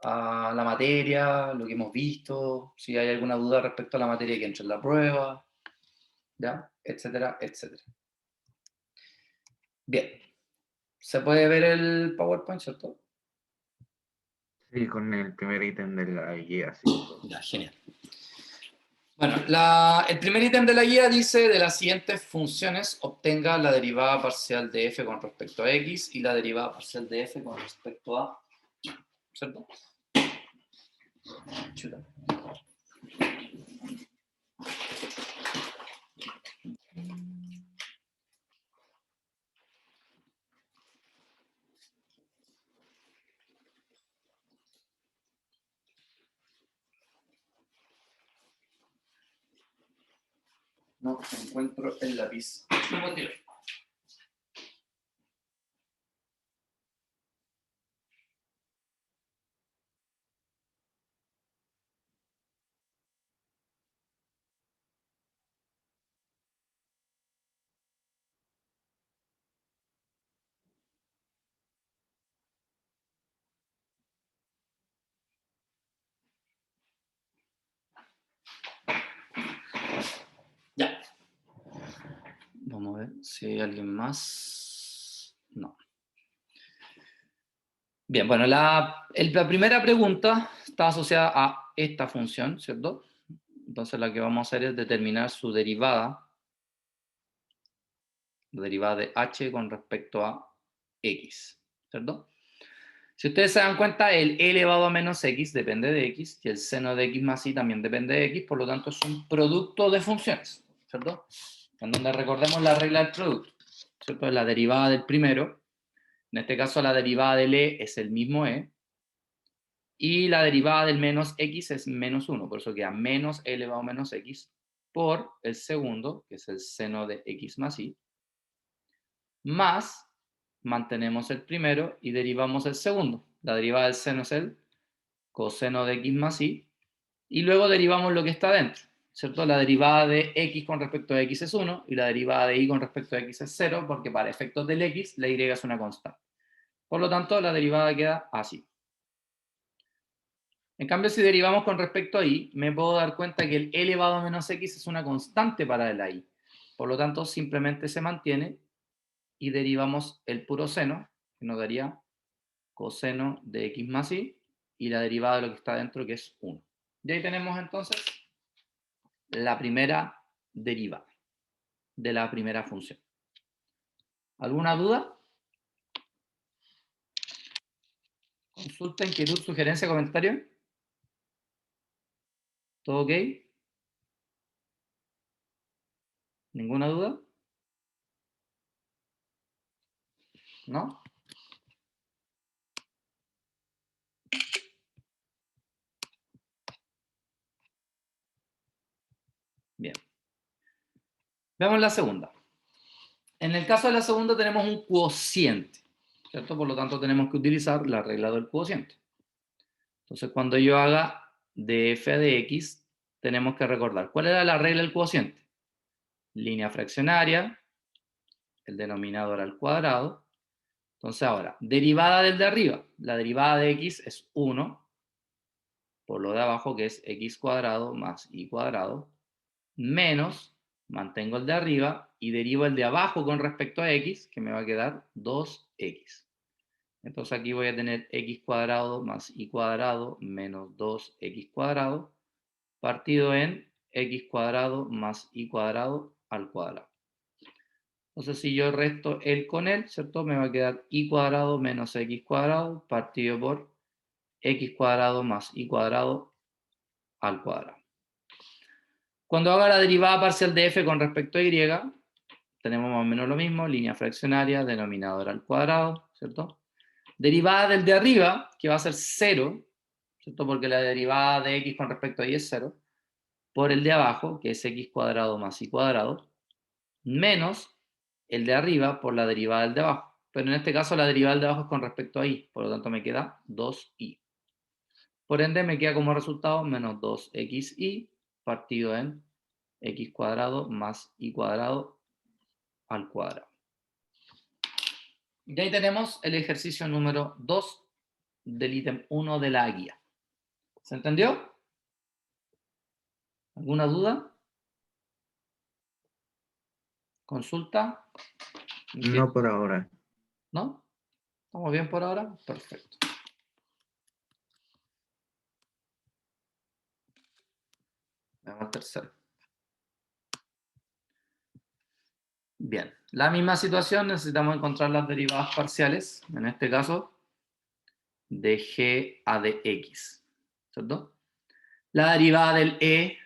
a la materia, lo que hemos visto, si hay alguna duda respecto a la materia que entra en la prueba, ¿ya? Etcétera, etcétera. Bien. ¿Se puede ver el PowerPoint, cierto? Sí, con el primer ítem de la guía, sí. Ya, genial. Bueno, el primer ítem de la guía dice: de las siguientes funciones obtenga la derivada parcial de f con respecto a x y la derivada parcial de f con respecto a... ¿Cierto? Chuta. No encuentro el lápiz. No puedo tirar. Ya. Vamos a ver si hay alguien más. No. Bien, bueno, la primera pregunta está asociada a esta función, ¿cierto? Entonces la que vamos a hacer es determinar su derivada, la derivada de h con respecto a x, ¿cierto? Si ustedes se dan cuenta, el e elevado a menos x depende de x y el seno de x más y también depende de x, por lo tanto es un producto de funciones, ¿cierto? En donde recordemos la regla del producto, ¿cierto? La derivada del primero, en este caso la derivada del e es el mismo e, y la derivada del menos x es menos 1, por eso queda menos e elevado a menos x por el segundo, que es el seno de x más y, más mantenemos el primero y derivamos el segundo. La derivada del seno es el coseno de x más y, y luego derivamos lo que está dentro, ¿cierto? La derivada de x con respecto a x es 1 y la derivada de y con respecto a x es 0, porque para efectos del x la y es una constante. Por lo tanto, la derivada queda así. En cambio, si derivamos con respecto a y, me puedo dar cuenta que el e elevado a menos x es una constante para la y. Por lo tanto, simplemente se mantiene y derivamos el puro seno, que nos daría coseno de x más y la derivada de lo que está dentro, que es 1. Y ahí tenemos entonces la primera derivada de la primera función. ¿Alguna duda? Consulta, inquietud, sugerencia, comentario. ¿Todo ok? ¿Ninguna duda? ¿No? Bien. Veamos la segunda. En el caso de la segunda tenemos un cociente, ¿cierto? Por lo tanto tenemos que utilizar la regla del cociente. Entonces cuando yo haga de f de x, tenemos que recordar, ¿cuál era la regla del cociente? Línea fraccionaria, el denominador al cuadrado. Entonces ahora, derivada del de arriba, la derivada de x es 1, por lo de abajo que es x cuadrado más y cuadrado, menos, mantengo el de arriba y derivo el de abajo con respecto a x, que me va a quedar 2x. Entonces aquí voy a tener x cuadrado más y cuadrado menos 2x cuadrado, partido en x cuadrado más y cuadrado al cuadrado. Entonces si yo resto el con él, ¿cierto? Me va a quedar y cuadrado menos x cuadrado partido por x cuadrado más y cuadrado al cuadrado. Cuando haga la derivada parcial de f con respecto a y, tenemos más o menos lo mismo, línea fraccionaria, denominador al cuadrado, ¿cierto? Derivada del de arriba, que va a ser 0, ¿cierto? Porque la derivada de x con respecto a y es 0, por el de abajo, que es x cuadrado más y cuadrado, menos el de arriba por la derivada del de abajo. Pero en este caso la derivada del de abajo es con respecto a y, por lo tanto me queda 2y. Por ende me queda como resultado menos 2xy partido en x cuadrado más y cuadrado al cuadrado. Y ahí tenemos el ejercicio número 2 del ítem 1 de la guía. ¿Se entendió? ¿Alguna duda? ¿Consulta? No por ahora. ¿No? ¿Estamos bien por ahora? Perfecto. Vamos al tercero. Bien, la misma situación, necesitamos encontrar las derivadas parciales, en este caso, de g a de x, ¿cierto? La derivada del e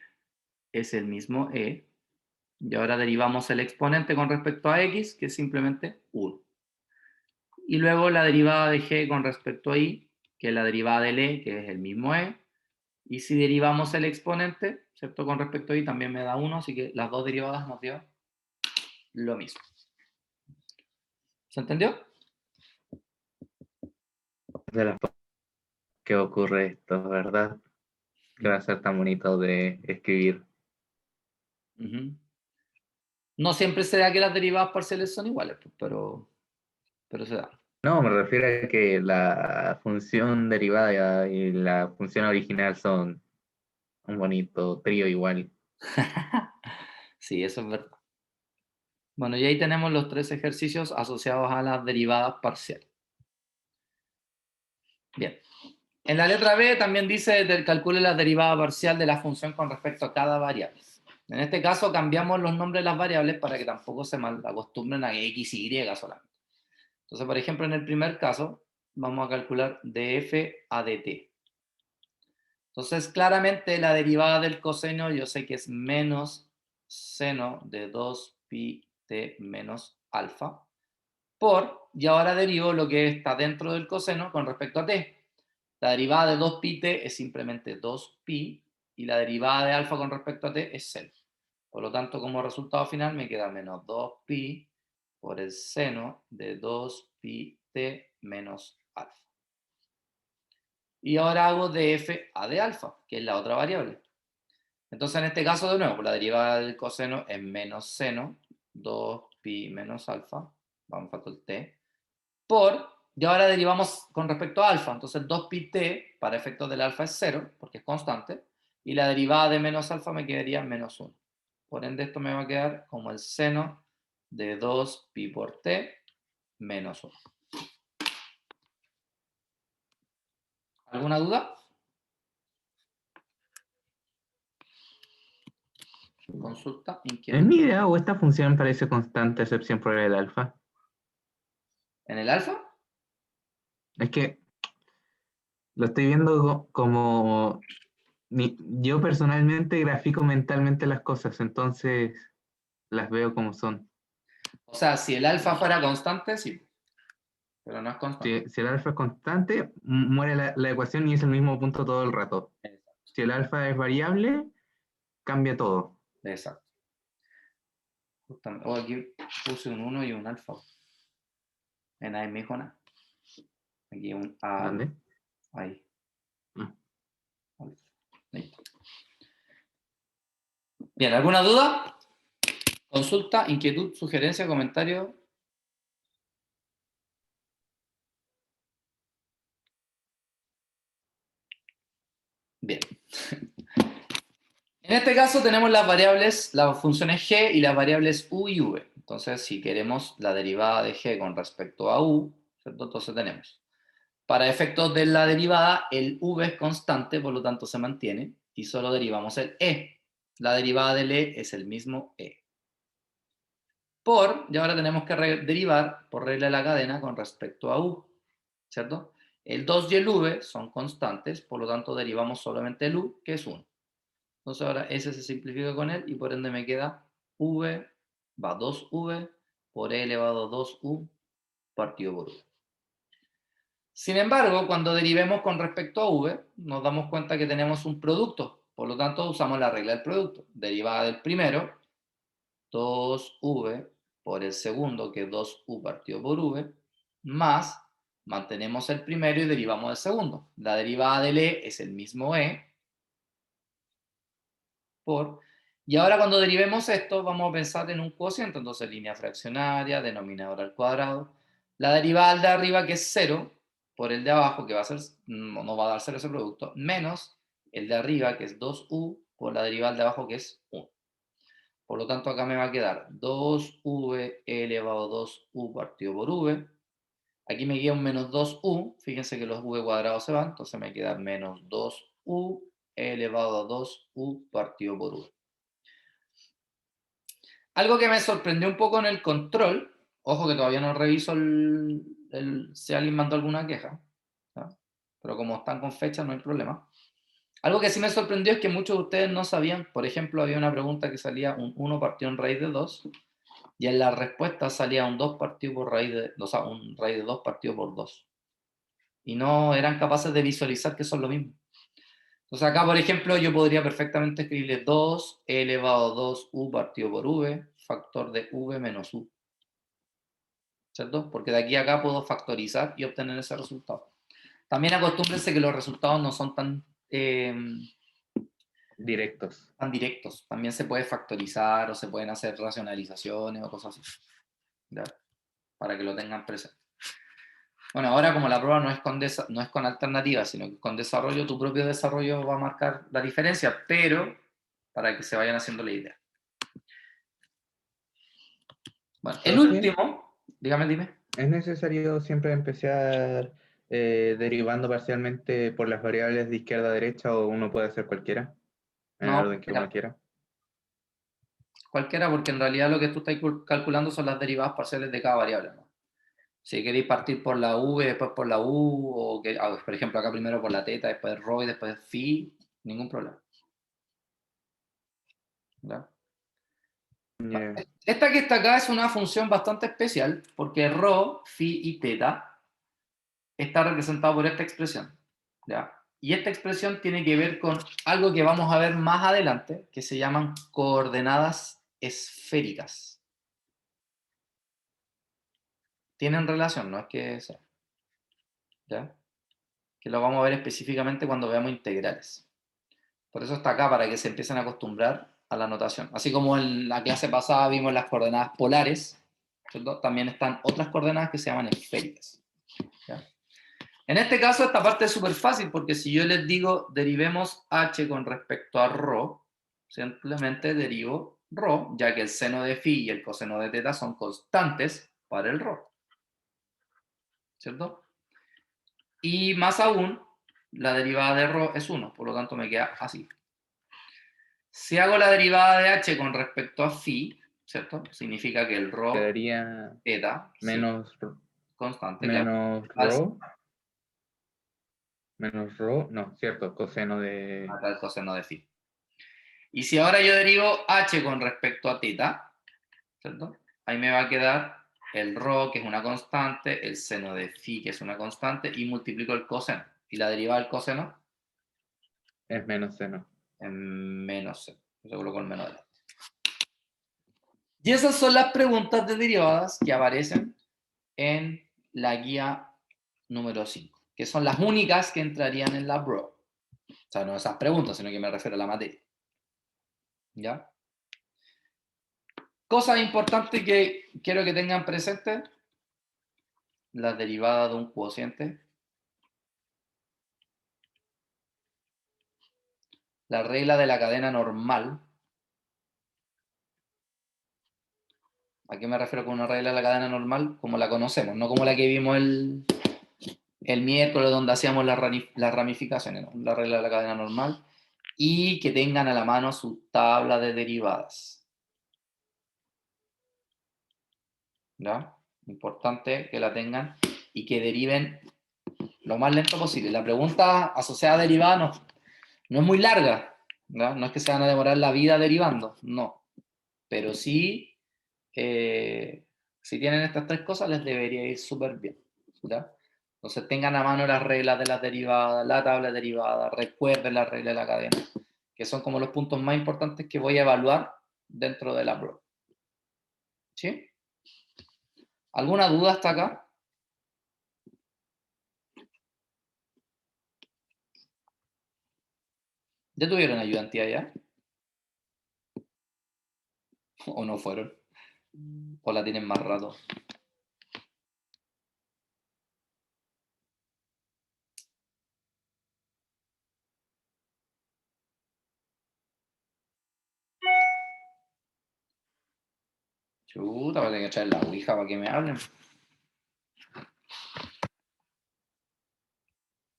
es el mismo e, y ahora derivamos el exponente con respecto a x, que es simplemente 1. Y luego la derivada de g con respecto a y, que es la derivada del e, que es el mismo e, y si derivamos el exponente, ¿cierto? Con respecto a y también me da 1, así que las dos derivadas nos dio lo mismo. ¿Se entendió? De las que ocurre esto, ¿verdad? Que va a ser tan bonito de escribir. Uh-huh. No siempre se da que las derivadas parciales son iguales, pues, pero se da. No, me refiero a que la función derivada y la función original son un bonito trío igual. Sí, eso es verdad. Bueno, y ahí tenemos los 3 ejercicios asociados a las derivadas parciales. Bien. En la letra B también dice calcule la derivada parcial de la función con respecto a cada variable. En este caso cambiamos los nombres de las variables para que tampoco se mal acostumbren a x y y solamente. Entonces, por ejemplo, en el primer caso, vamos a calcular df a dt. Entonces, claramente la derivada del coseno yo sé que es menos seno de 2 pi t menos alfa y ahora derivo lo que está dentro del coseno con respecto a t. La derivada de 2 pi t es simplemente 2 pi y la derivada de alfa con respecto a t es 0. Por lo tanto, como resultado final me queda menos 2 pi por el seno de 2 pi t menos alfa. Y ahora hago df a de alfa, que es la otra variable. Entonces, en este caso, de nuevo, la derivada del coseno es menos seno, 2 pi menos alfa, vamos a el t, y ahora derivamos con respecto a alfa. Entonces, 2 pi t para efectos del alfa es 0, porque es constante, y la derivada de menos alfa me quedaría menos 1. Por ende, esto me va a quedar como el seno de 2 pi por t menos 1. ¿Alguna duda? Consulta, En inquietud. mi idea, o esta función parece constante, excepción por el alfa. ¿En el alfa? Es que lo estoy viendo como yo personalmente grafico mentalmente las cosas, entonces las veo como son. O sea, si el alfa fuera constante, sí, pero no es constante. Si el alfa es constante, muere la ecuación y es el mismo punto todo el rato. Si el alfa es variable, cambia todo. Exacto. Justamente. Oh, aquí puse un 1 y un alfa. En ahí me dijo nada. Aquí un A. ¿Dónde? Ahí. Ah. Ahí. Bien, ¿alguna duda? Consulta, inquietud, sugerencia, comentario. Bien. En este caso tenemos las variables, las funciones g y las variables u y v. Entonces, si queremos la derivada de g con respecto a u, ¿cierto? Entonces tenemos, para efectos de la derivada, el v es constante, por lo tanto se mantiene, y solo derivamos el e. La derivada del e es el mismo e. Y ahora tenemos que derivar por regla de la cadena con respecto a u, ¿cierto? El 2 y el v son constantes, por lo tanto derivamos solamente el u, que es 1. Entonces ahora S se simplifica con él y por ende me queda V va 2V por E elevado a 2U partido por V. Sin embargo, cuando derivemos con respecto a V, nos damos cuenta que tenemos un producto. Por lo tanto, usamos la regla del producto. Derivada del primero, 2V por el segundo, que es 2U partido por V, más, mantenemos el primero y derivamos el segundo. La derivada del E es el mismo E, y ahora cuando derivemos esto, vamos a pensar en un cociente, entonces línea fraccionaria, denominador al cuadrado. La derivada de arriba, que es 0, por el de abajo, que va a ser, no va a dar 0 ese producto, menos el de arriba, que es 2u, por la derivada del de abajo, que es 1. Por lo tanto, acá me va a quedar 2v elevado a 2u partido por v. Aquí me queda un menos 2u. Fíjense que los v cuadrados se van, entonces me queda menos 2u elevado a 2u partido por v. Algo que me sorprendió un poco en el control, ojo que todavía no reviso si alguien mandó alguna queja, ¿no? Pero como están con fecha no hay problema. Algo que sí me sorprendió es que muchos de ustedes no sabían, por ejemplo, había una pregunta que salía un 1 partido en raíz de 2, y en la respuesta salía un 2 partido por raíz de, o sea, un raíz de 2 partido por 2. Y no eran capaces de visualizar que son lo mismo. Entonces acá, por ejemplo, yo podría perfectamente escribirle 2 elevado a 2u partido por v, factor de v menos u. ¿Cierto? Porque de aquí a acá puedo factorizar y obtener ese resultado. También acostúmbrense que los resultados no son tan Directos. tan directos. También se puede factorizar o se pueden hacer racionalizaciones o cosas así. ¿Ya? Para que lo tengan presente. Bueno, ahora como la prueba no es con alternativas, sino que con desarrollo, tu propio desarrollo va a marcar la diferencia, pero para que se vayan haciendo la idea. Bueno, el Profe, último, dime. ¿es necesario siempre empezar derivando parcialmente por las variables de izquierda a derecha o uno puede hacer cualquiera en el No, orden que uno quiera? cualquiera, porque en realidad lo que tú estás calculando son las derivadas parciales de cada variable, ¿no? Si queréis partir por la v, después por la u, o que, por ejemplo, acá primero por la teta, después rho y después phi, ningún problema. ¿Ya? Yeah. Esta que está acá es una función bastante especial, porque rho, phi y teta está representado por esta expresión. ¿Ya? Y esta expresión tiene que ver con algo que vamos a ver más adelante, que se llaman coordenadas esféricas. Tienen relación, no es que sea. ¿Ya? Que lo vamos a ver específicamente cuando veamos integrales. Por eso está acá, para que se empiecen a acostumbrar a la notación. Así como en la clase pasada vimos las coordenadas polares, ¿cierto? También están otras coordenadas que se llaman esféricas. ¿Ya? En este caso, esta parte es súper fácil, porque si yo les digo derivemos h con respecto a rho, simplemente derivo rho, ya que el seno de phi y el coseno de teta son constantes para el rho. ¿Cierto? Y más aún, la derivada de rho es 1, por lo tanto me queda así. Si hago la derivada de h con respecto a phi, ¿cierto? Significa que el rho Quedaría teta, sí, menos, constante, claro. menos rho, no, cierto, coseno de... Acá el coseno de phi. Y si ahora yo derivo h con respecto a teta, ¿cierto? Ahí me va a quedar el rho, que es una constante, el seno de phi, que es una constante, y multiplico el coseno. Y la derivada del coseno Es menos seno. en menos seno. Yo coloco el menos delante. Y esas son las preguntas de derivadas que aparecen en la guía número 5, que son las únicas que entrarían en la BRO. O sea, no esas preguntas, sino que me refiero a la materia. ¿Ya? Cosas importantes que quiero que tengan presente: la derivada de un cociente, la regla de la cadena normal. ¿A qué me refiero con una regla de la cadena normal? Como la conocemos, no como la que vimos el miércoles, donde hacíamos las ramificaciones, ¿no? La regla de la cadena normal. Y que tengan a la mano su tabla de derivadas. ¿Ya? Importante que la tengan y que deriven lo más lento posible. La pregunta asociada a derivada no es muy larga, ¿ya? No es que se van a demorar la vida derivando, no. Pero sí, si tienen estas tres cosas, les debería ir súper bien. ¿Ya? Entonces tengan a mano las reglas de las derivadas, la tabla de derivadas, recuerden la regla de la cadena, que son como los puntos más importantes que voy a evaluar dentro de la prueba. ¿Sí? ¿Alguna duda hasta acá? ¿Ya tuvieron ayudantía ya? ¿O no fueron? ¿O la tienen más rato? Chuta, voy a tener que traer la ouija para que me hablen.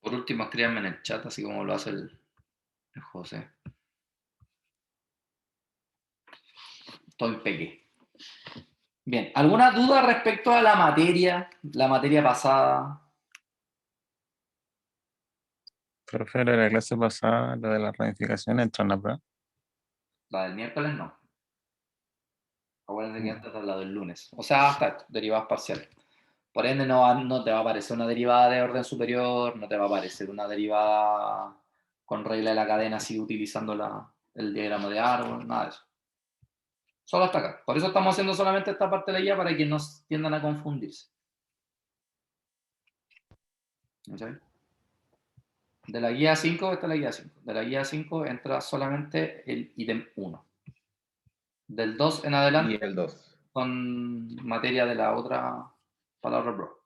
Por último, escríbanme en el chat, así como lo hace el José. Estoy peque. Bien, ¿alguna duda respecto a la materia pasada? Profe, de la clase pasada, lo de la ramificación entra en la prueba. La del miércoles no. Acuérdense que esta es la del lunes. O sea, hasta esto, derivadas parciales. Por ende, no te va a aparecer una derivada de orden superior, no te va a aparecer una derivada con regla de la cadena así utilizando el diagrama de árbol, nada de eso. Solo hasta acá. Por eso estamos haciendo solamente esta parte de la guía para que no tiendan a confundirse. ¿Okay? De la guía 5, esta es la guía 5. De la guía 5 entra solamente el ítem 1. Del 2 en adelante Y el 2. con materia de la otra palabra bro.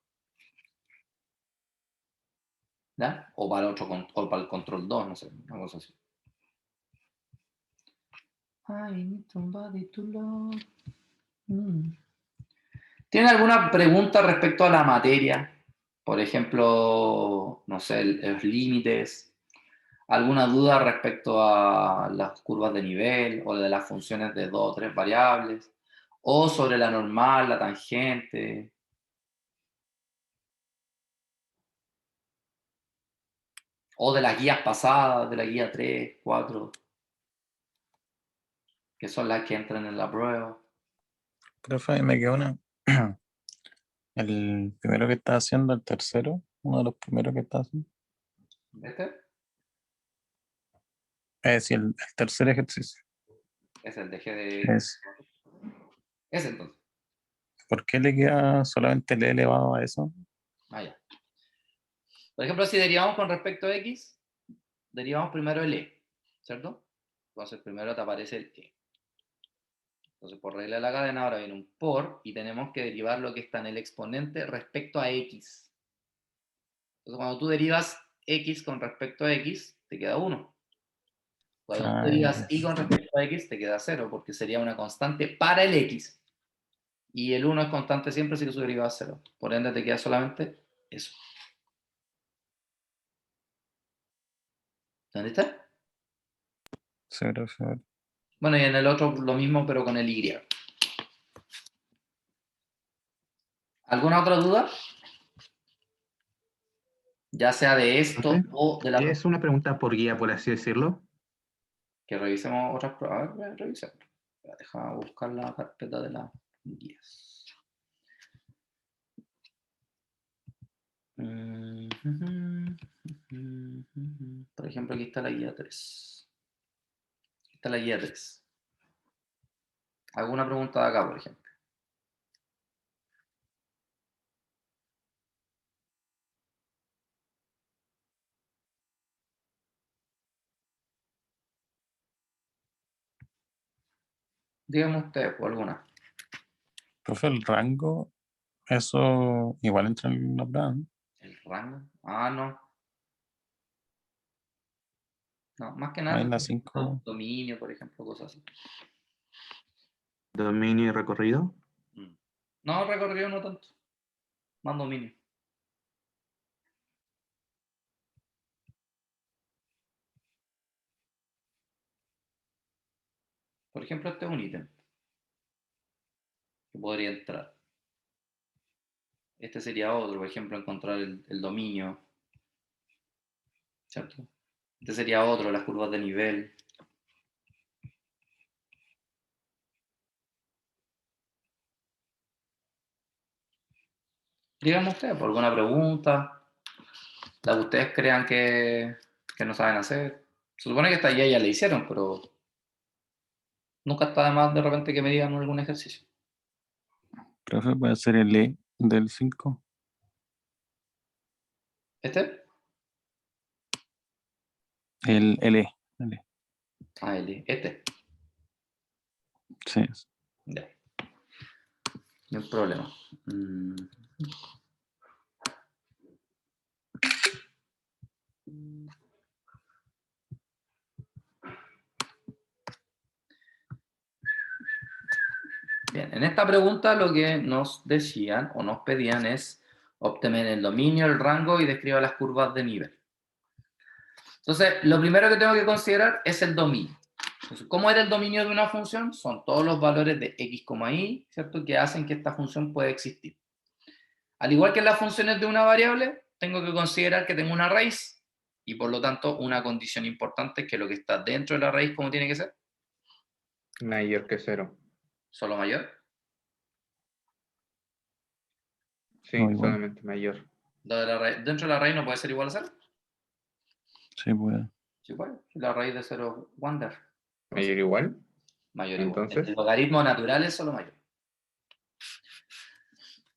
¿Ya? O para, o para el control 2, no sé, una cosa así. I need somebody to love. ¿Tienen alguna pregunta respecto a la materia? Por ejemplo, no sé, los límites. ¿Alguna duda respecto a las curvas de nivel o de las funciones de 2 o 3 variables? ¿O sobre la normal, la tangente? ¿O de las guías pasadas, de la guía 3, 4, que son las que entran en la prueba? Profe, ahí me quedó una. El primero que está haciendo, el tercero, uno de los primeros que está haciendo. ¿Este? Sí, el tercer ejercicio. Es el de G de... Es, Es entonces. ¿por qué le queda solamente el elevado a eso? Ah, ya. Por ejemplo, si derivamos con respecto a X, derivamos primero el E, ¿cierto? Entonces primero te aparece el E. Entonces por regla de la cadena ahora viene un por y tenemos que derivar lo que está en el exponente respecto a X. Entonces cuando tú derivas X con respecto a X, te queda 1. Cuando tú derivas Y con respecto a X, te queda 0, porque sería una constante para el X. Y el 1 es constante siempre si su derivada es 0. Por ende te queda solamente eso. ¿Entendiste? Sí, profe. Bueno, y en el otro lo mismo, pero con el Y. ¿Alguna otra duda? Ya sea de esto Profe, o de la... es una pregunta por guía, por así decirlo. Que revisemos otras pruebas. A ver, revisemos. Deja buscar la carpeta de las guías. Por ejemplo, aquí está la guía 3. Aquí está la guía 3. ¿Alguna pregunta de acá, por ejemplo? Díganme ustedes, por alguna. Profe, el rango, eso igual entra en la prueba, ¿no? ¿El rango? Ah, no. No, más que Ahí nada en la 5. dominio, por ejemplo, cosas así. Dominio y recorrido. No, recorrido no tanto. Más dominio. Por ejemplo, este es un ítem que podría entrar. Este sería otro, por ejemplo, encontrar el dominio, ¿cierto? Este sería otro, las curvas de nivel. Díganme ustedes, por alguna pregunta, la que ustedes crean que no saben hacer. Se supone que esta ya la hicieron, pero nunca está de más de repente que me digan algún ejercicio. Profe, puede ser el E del 5. ¿Este? El E. El E. Ah, este. Sí. Ya. No hay problema. Bien, En esta pregunta lo que nos decían o nos pedían es obtener el dominio, el rango y describa las curvas de nivel. Entonces, lo primero que tengo que considerar es el dominio. Entonces, ¿cómo era el dominio de una función? Son todos los valores de x, y, ¿cierto? Que hacen que esta función pueda existir. Al igual que en las funciones de una variable, tengo que considerar que tengo una raíz y por lo tanto una condición importante es que lo que está dentro de la raíz, ¿cómo tiene que ser? Mayor que 0. Solo mayor. Sí, No, igual. solamente mayor. Dentro de la raíz no puede ser igual a 0. Sí, puede. Sí puede. La raíz de 0 es Wander. ¿Mayor igual? Mayor igual. Entonces, El logaritmo natural es solo mayor.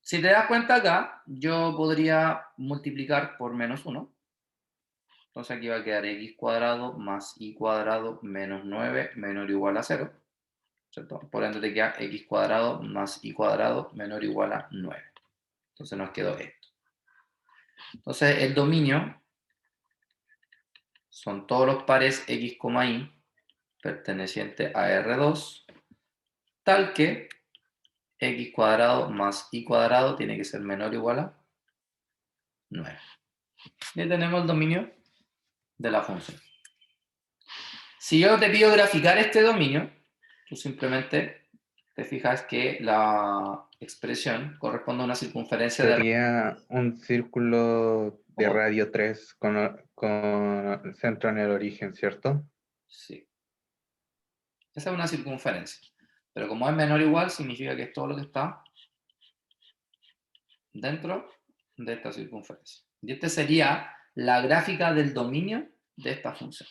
Si te das cuenta acá, yo podría multiplicar por menos 1. Entonces aquí va a quedar x cuadrado más y cuadrado menos 9 menor o igual a 0. ¿Cierto? Por ende te queda x cuadrado más y cuadrado menor o igual a 9. Entonces nos quedó esto. Entonces el dominio son todos los pares x, y pertenecientes a R2, tal que x cuadrado más y cuadrado tiene que ser menor o igual a 9. Y tenemos el dominio de la función. Si yo te pido graficar este dominio, tú simplemente te fijas que la expresión corresponde a una circunferencia de... sería un círculo de ¿Cómo? radio 3 con el centro en el origen, ¿cierto? Sí. Esa es una circunferencia. Pero como es menor o igual, significa que es todo lo que está dentro de esta circunferencia. Y esta sería la gráfica del dominio de esta función.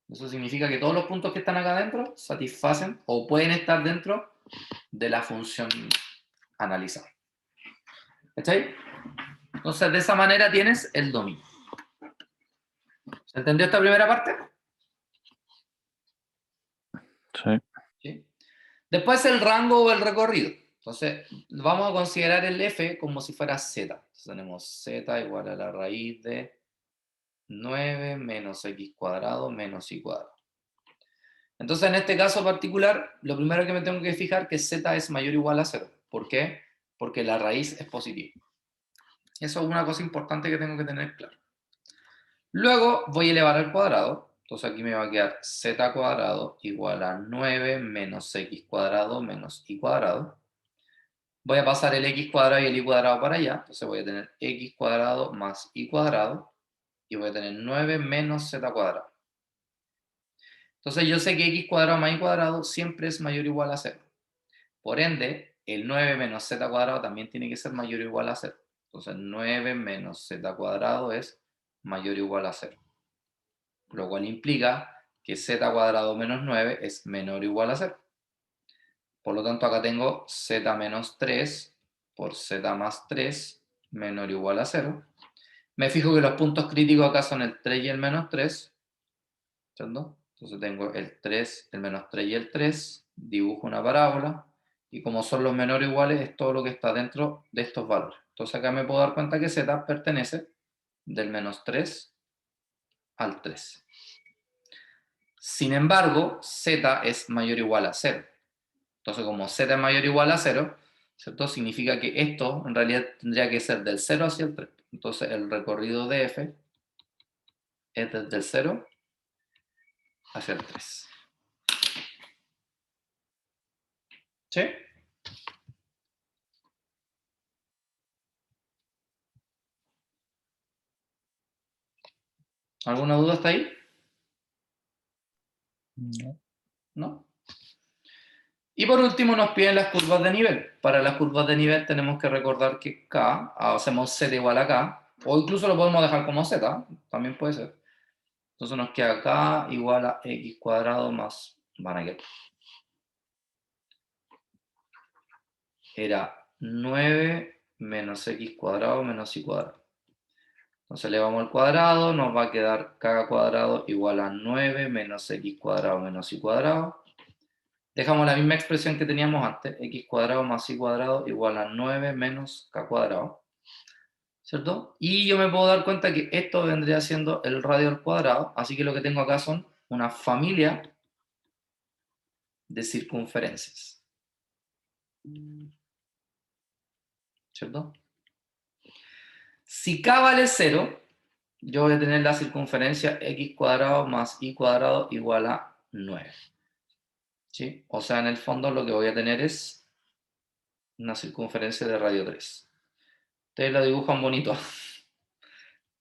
Eso significa que todos los puntos que están acá adentro satisfacen o pueden estar dentro de la función analizada. ¿Cachai? Entonces, de esa manera tienes el dominio. ¿Se entendió esta primera parte? Sí. ¿Sí? Después el rango o el recorrido. Entonces, vamos a considerar el f como si fuera z. Entonces, tenemos z igual a la raíz de 9 menos x cuadrado menos y cuadrado. Entonces, en este caso particular, lo primero que me tengo que fijar es que z es mayor o igual a 0. ¿Por qué? Porque la raíz es positiva. Eso es una cosa importante que tengo que tener claro. Luego voy a elevar al cuadrado. Entonces aquí me va a quedar z cuadrado igual a 9 menos x cuadrado menos y cuadrado. Voy a pasar el x cuadrado y el y cuadrado para allá. Entonces voy a tener x cuadrado más y cuadrado. Y voy a tener 9 menos z cuadrado. Entonces yo sé que x cuadrado más y cuadrado siempre es mayor o igual a 0. Por ende, el 9 menos z cuadrado también tiene que ser mayor o igual a 0. Entonces 9 menos z cuadrado es mayor o igual a 0. Lo cual implica que z cuadrado menos 9 es menor o igual a 0. Por lo tanto, acá tengo z menos 3 por z más 3 menor o igual a 0. Me fijo que los puntos críticos acá son el 3 y el menos 3. ¿Cierto? Entonces tengo el 3, el menos 3 y el 3. Dibujo una parábola. Y como son los menores iguales, es todo lo que está dentro de estos valores. Entonces acá me puedo dar cuenta que z pertenece del menos 3 al 3. Sin embargo, z es mayor o igual a 0. Entonces, como z es mayor o igual a 0, ¿cierto? Significa que esto en realidad tendría que ser del 0 hacia el 3. Entonces, el recorrido de f es desde el 0 hacia el 3. ¿Sí? ¿Alguna duda hasta ahí? No. ¿No? Y por último nos piden las curvas de nivel. Para las curvas de nivel tenemos que recordar que k, hacemos z igual a k, o incluso lo podemos dejar como z, también puede ser. Entonces nos queda k igual a x cuadrado más, van a quedar. Era 9 menos x cuadrado menos y cuadrado. Entonces elevamos al cuadrado, nos va a quedar k cuadrado igual a 9 menos x cuadrado menos y cuadrado. Dejamos la misma expresión que teníamos antes, x cuadrado más y cuadrado igual a 9 menos k cuadrado. ¿Cierto? Y yo me puedo dar cuenta que esto vendría siendo el radio al cuadrado, así que lo que tengo acá son una familia de circunferencias. ¿Cierto? Si k vale 0, yo voy a tener la circunferencia x cuadrado más y cuadrado igual a 9. ¿Sí? O sea, en el fondo lo que voy a tener es una circunferencia de radio 3. Ustedes lo dibujan bonito.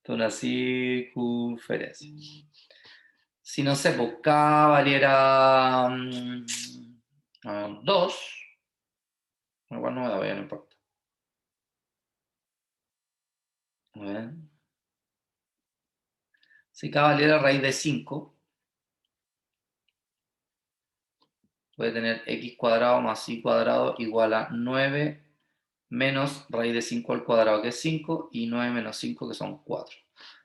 Una circunferencia. Si no sé, pues k valiera 2, igual no me da, no importa. A ver. Si k valiera raíz de 5, voy a tener x cuadrado más y cuadrado igual a 9 menos raíz de 5 al cuadrado, que es 5, y 9 menos 5, que son 4.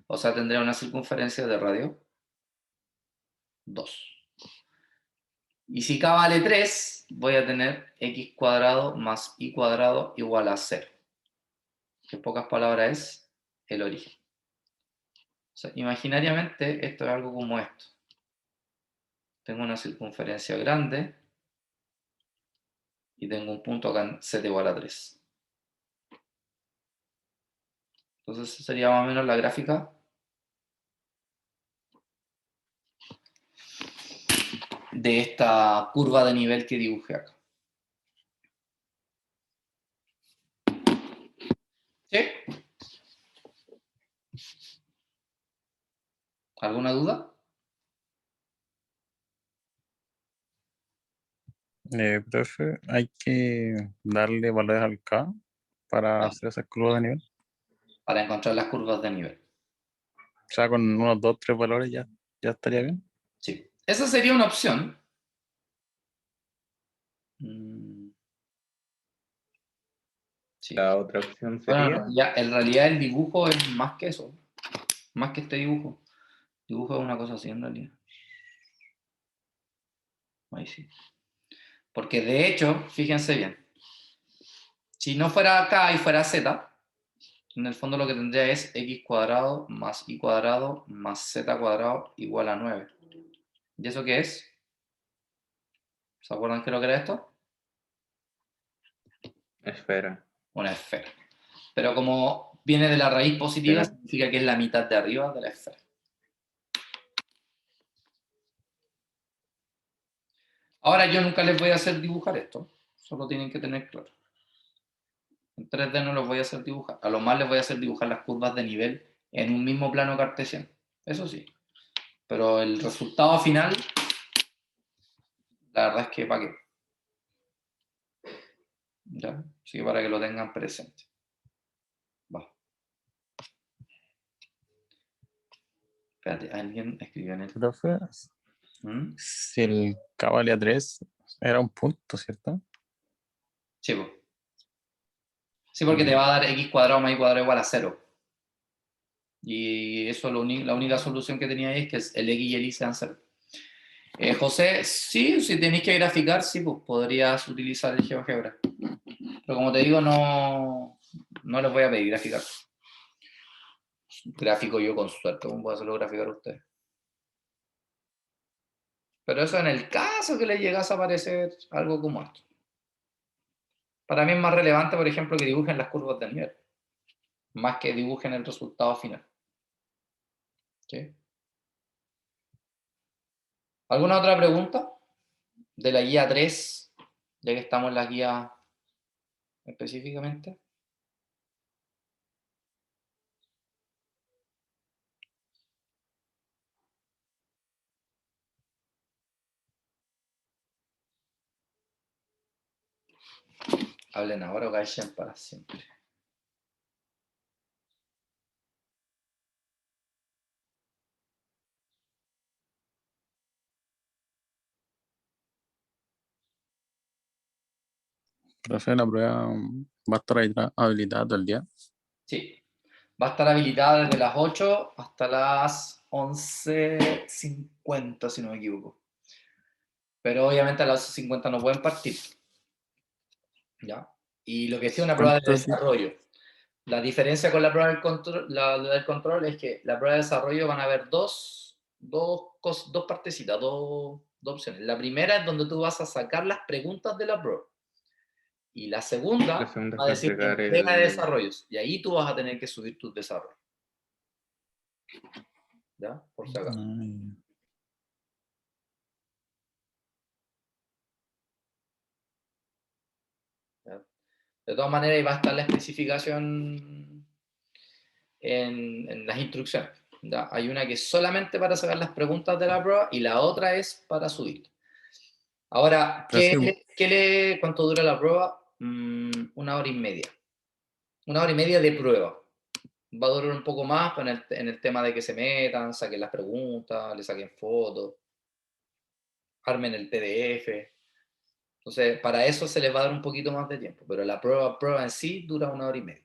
O sea, tendré una circunferencia de radio 2. Y si k vale 3, voy a tener x cuadrado más y cuadrado igual a 0. Que en pocas palabras es el origen. O sea, imaginariamente esto es algo como esto. Tengo una circunferencia grande y tengo un punto acá en z igual a 3. Entonces sería más o menos la gráfica de esta curva de nivel que dibujé acá. ¿Sí? ¿Alguna duda? Profe, hay que darle valores al K para hacer esas curvas de nivel. Para encontrar las curvas de nivel. O sea, con unos 2, 3 valores ya estaría bien. Sí. Esa sería una opción. Sí. La otra opción Bueno, sería... en realidad el dibujo es más que eso. Más que este dibujo. El dibujo es una cosa así en realidad. Ahí sí. Porque de hecho, fíjense bien. Si no fuera K y fuera Z, en el fondo lo que tendría es x cuadrado más y cuadrado más z cuadrado igual a 9. ¿Y eso qué es? ¿Se acuerdan qué es lo que era esto? Esfera. Una esfera. Pero como viene de la raíz positiva, significa que es la mitad de arriba de la esfera. Ahora yo nunca les voy a hacer dibujar esto. Solo tienen que tener claro. En 3D no los voy a hacer dibujar. A lo más les voy a hacer dibujar las curvas de nivel en un mismo plano cartesiano. Eso sí. Pero el resultado final, la verdad es que para qué. ¿Ya? Así que para que lo tengan presente. Va. Espérate, alguien escribió en el... Profe, ¿Mm? si el K valía 3, era un punto, ¿cierto? Sí, po. Sí, porque te va a dar x cuadrado más y cuadrado igual a 0. Y eso la única solución que tenía ahí es que el x y el y sean 0. José, sí, si tenéis que graficar, sí, pues podrías utilizar el GeoGebra. Pero como te digo, no les voy a pedir graficar. Gráfico yo con suerte, ¿cómo puedo hacerlo graficar a ustedes? Pero eso en el caso que le llegase a aparecer algo como esto. Para mí es más relevante, por ejemplo, que dibujen las curvas del nivel, más que dibujen el resultado final. ¿Sí? ¿Alguna otra pregunta? De la guía 3, ya que estamos en la guía específicamente. Hablen ahora o callen para siempre. Profe, la prueba va a estar habilitada todo el día. Sí. Va a estar habilitada desde las 8 hasta las 11:50, si no me equivoco. Pero obviamente a las 11:50 no pueden partir. ¿Ya? Y lo que sí es una prueba de ¿Cuántos días? desarrollo. La diferencia con la prueba del control, del control es que la prueba de desarrollo van a haber dos partecitas, dos opciones. La primera es donde tú vas a sacar las preguntas de la prueba. Y la segunda La segunda va a es decir entregar entrega de el... desarrollos. Y ahí tú vas a tener que subir tus desarrollos. ¿Ya? Por si acaso. Ay, ¿Ya? De todas maneras, ahí va a estar la especificación en las instrucciones. ¿Ya? Hay una que es solamente para sacar las preguntas de la prueba y la otra es para subir. Ahora, Así, ¿cuánto dura la prueba? 1 hora y media. 1 hora y media de prueba. Va a durar un poco más en el tema de que se metan, saquen las preguntas, le saquen fotos, armen el PDF. Entonces, para eso se les va a dar un poquito más de tiempo, pero la prueba en sí dura 1 hora y media,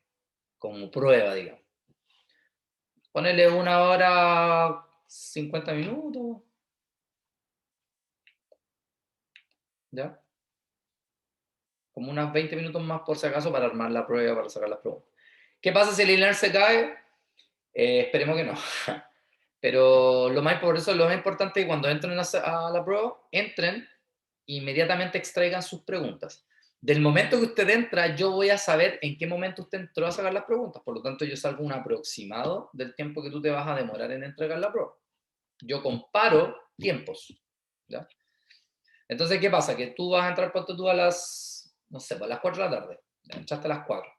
como prueba, digamos. Ponele 1 hora 50 minutos, ¿ya? Como unas 20 minutos más por si acaso para armar la prueba, para sacar las preguntas. ¿Qué pasa si el inline se cae? Esperemos que no. Pero por eso lo más importante es que cuando entren a la prueba, entren e inmediatamente extraigan sus preguntas. Del momento que usted entra, yo voy a saber en qué momento usted entró a sacar las preguntas. Por lo tanto, yo salgo un aproximado del tiempo que tú te vas a demorar en entregar la prueba. Yo comparo tiempos. ¿Ya? Entonces, ¿qué pasa? Que tú vas a entrar, ponte tú a las, no sé, a las 4 de la tarde. Ya entraste a las 4.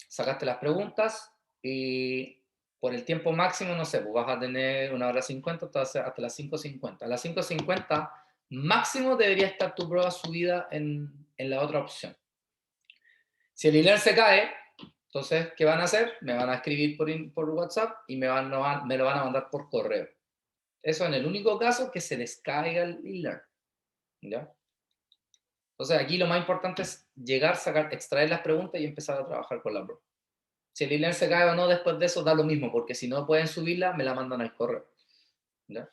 Sacaste las preguntas y por el tiempo máximo, no sé, pues vas a tener 1 hora 50 hasta las 5:50. A las 5:50 máximo debería estar tu prueba subida en la otra opción. Si el e-learn se cae, entonces, ¿qué van a hacer? Me van a escribir por WhatsApp y me lo van a mandar por correo. Eso en el único caso que se les caiga el e-learn. ¿Ya? Entonces, aquí lo más importante es llegar, extraer las preguntas y empezar a trabajar con la prueba. Si el e-learn se cae o no después de eso, da lo mismo, porque si no pueden subirla, me la mandan al correo. ¿Ya?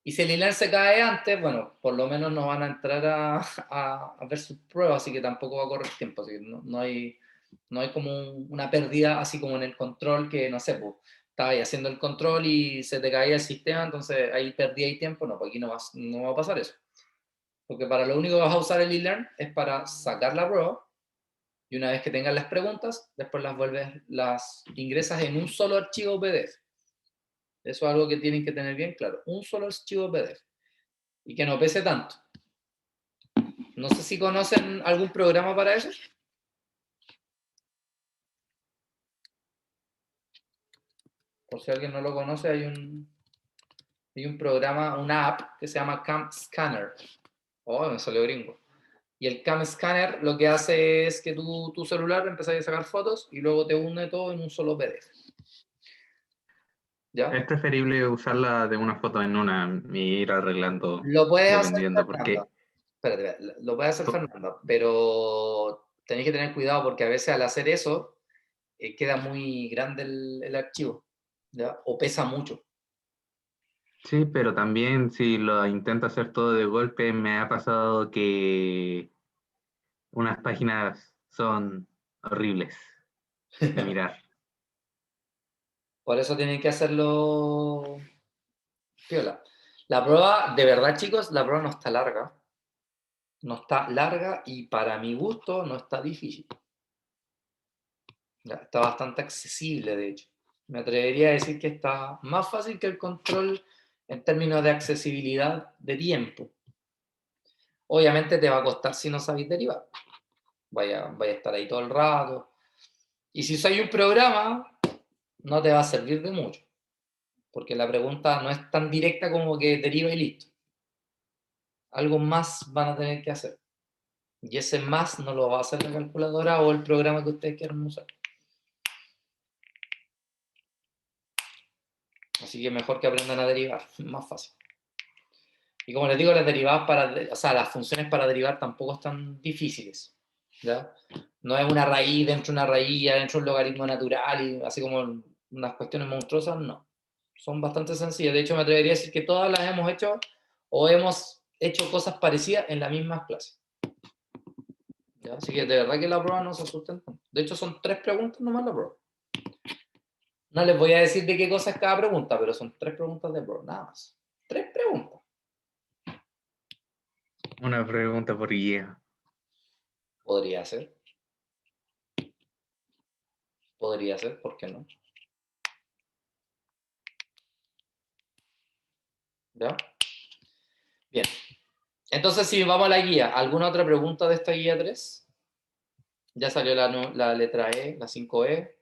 Y si el e-learn se cae antes, bueno, por lo menos no van a entrar a ver sus pruebas, así que tampoco va a correr tiempo. Así que no hay como una pérdida, así como en el control, que no sé, pues, estabas ahí haciendo el control y se te caía el sistema, entonces ahí perdí ahí tiempo. No, pues aquí no va a pasar eso. Porque para lo único que vas a usar el e-learn es para sacar la prueba. Y una vez que tengas las preguntas, después las ingresas en un solo archivo PDF. Eso es algo que tienen que tener bien claro. Un solo archivo PDF. Y que no pese tanto. No sé si conocen algún programa para eso. Por si alguien no lo conoce, hay un programa, una app que se llama Cam Scanner. Oh, me salió gringo. Y el Cam Scanner lo que hace es que tu celular empieza a sacar fotos y luego te une todo en un solo PDF. ¿Ya? Es preferible usarla de una foto en una y ir arreglando Lo puedes hacer, dependiendo, Fernanda. porque Espérate, lo puede hacer Fernanda, pero tenéis que tener cuidado porque a veces al hacer eso queda muy grande el archivo, ¿ya? O pesa mucho. sí, pero también si lo intento hacer todo de golpe, me ha pasado que unas páginas son horribles de mirar. Por eso tienen que hacerlo piola. La prueba, de verdad, chicos, la prueba no está larga. No está larga y para mi gusto no está difícil. Ya, está bastante accesible, de hecho. Me atrevería a decir que está más fácil que el control en términos de accesibilidad de tiempo. Obviamente te va a costar si no sabéis derivar. Vaya a estar ahí todo el rato. Y si soy un programa, no te va a servir de mucho. Porque la pregunta no es tan directa como que deriva y listo. Algo más van a tener que hacer. Y ese más no lo va a hacer la calculadora o el programa que ustedes quieran usar. Así que mejor que aprendan a derivar, más fácil. Y como les digo, las funciones para derivar tampoco están difíciles. ¿Ya? No es una raíz dentro de una raíz, dentro de un logaritmo natural, y así como unas cuestiones monstruosas, no. Son bastante sencillas. De hecho, me atrevería a decir que todas las hemos hecho o hemos hecho cosas parecidas en las mismas clases. ¿Ya? Así que de verdad que la prueba no se asusten. De hecho, son 3 preguntas nomás la prueba. No les voy a decir de qué cosa es cada pregunta, pero son 3 preguntas de prueba, nada más. 3 preguntas. Una pregunta por guía. Podría ser. Podría ser, ¿por qué no? ¿Ya? Bien. Entonces, si vamos a la guía, ¿alguna otra pregunta de esta guía 3? Ya salió la letra E, la 5E.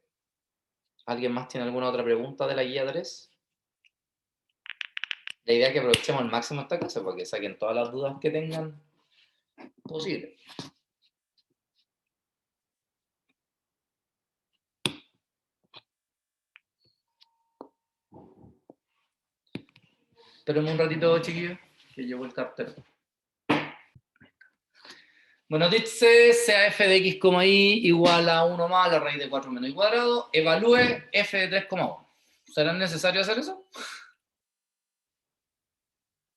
¿Alguien más tiene alguna otra pregunta de la guía 3? La idea es que aprovechemos al máximo esta clase para que saquen todas las dudas que tengan posible. Espérenme un ratito, chiquillos, que llevo el cartel. Bueno, dice sea f de x, y igual a 1 más la raíz de 4 menos y cuadrado. Evalúe f de 3,1. ¿Será necesario hacer eso?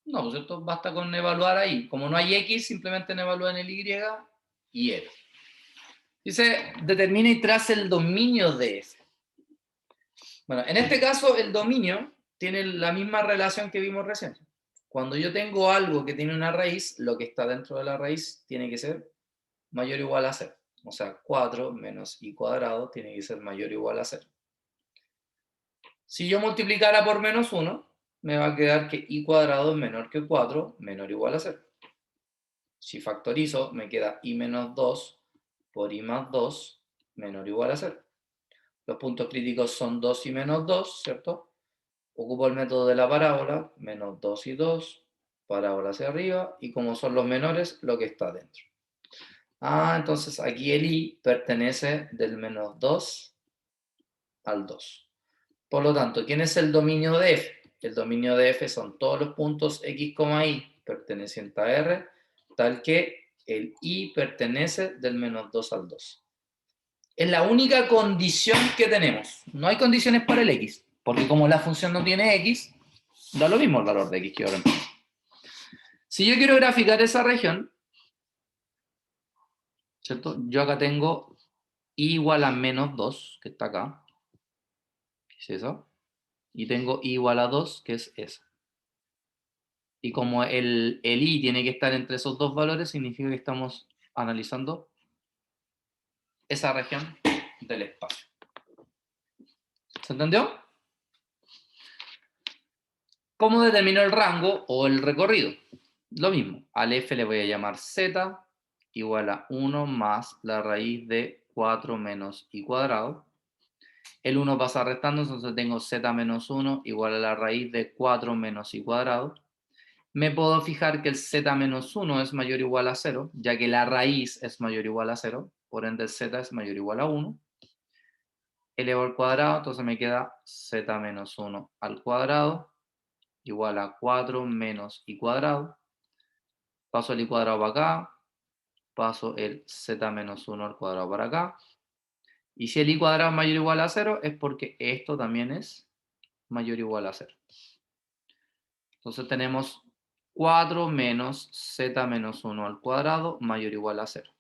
No, pues esto basta con evaluar ahí. Como no hay x, simplemente evalúen el y el. Dice, determine y trace el dominio de f. Bueno, en este caso el dominio tiene la misma relación que vimos recién. Cuando yo tengo algo que tiene una raíz, lo que está dentro de la raíz tiene que ser mayor o igual a 0. O sea, 4 menos y cuadrado tiene que ser mayor o igual a 0. Si yo multiplicara por menos 1, me va a quedar que y cuadrado es menor que 4, menor o igual a 0. Si factorizo, me queda y menos 2 por y más 2, menor o igual a 0. Los puntos críticos son 2 y menos 2, ¿cierto? Ocupo el método de la parábola, menos 2 y 2, parábola hacia arriba, y como son los menores, lo que está dentro. Entonces aquí el i pertenece del menos 2 al 2. Por lo tanto, ¿quién es el dominio de f? El dominio de f son todos los puntos x, y pertenecientes a R, tal que el i pertenece del menos 2 al 2. Es la única condición que tenemos. No hay condiciones para el x, porque como la función no tiene x, da lo mismo el valor de x que yo reemplazo. Si yo quiero graficar esa región, ¿cierto? Yo acá tengo i igual a menos 2, que está acá, que es eso, y tengo i igual a 2, que es esa. Y como el i tiene que estar entre esos dos valores, significa que estamos analizando esa región del espacio. ¿Se entendió? ¿Cómo determino el rango o el recorrido? Lo mismo, al f le voy a llamar z igual a 1 más la raíz de 4 menos i cuadrado. El 1 pasa restando, entonces tengo z menos 1 igual a la raíz de 4 menos i cuadrado. Me puedo fijar que el z menos 1 es mayor o igual a 0, ya que la raíz es mayor o igual a 0, por ende el z es mayor o igual a 1. Elevo al cuadrado, entonces me queda z menos 1 al cuadrado igual a 4 menos i cuadrado. Paso el i cuadrado para acá, paso el z menos 1 al cuadrado para acá. Y si el i cuadrado es mayor o igual a 0, es porque esto también es mayor o igual a 0. Entonces tenemos 4 menos z menos 1 al cuadrado mayor o igual a 0.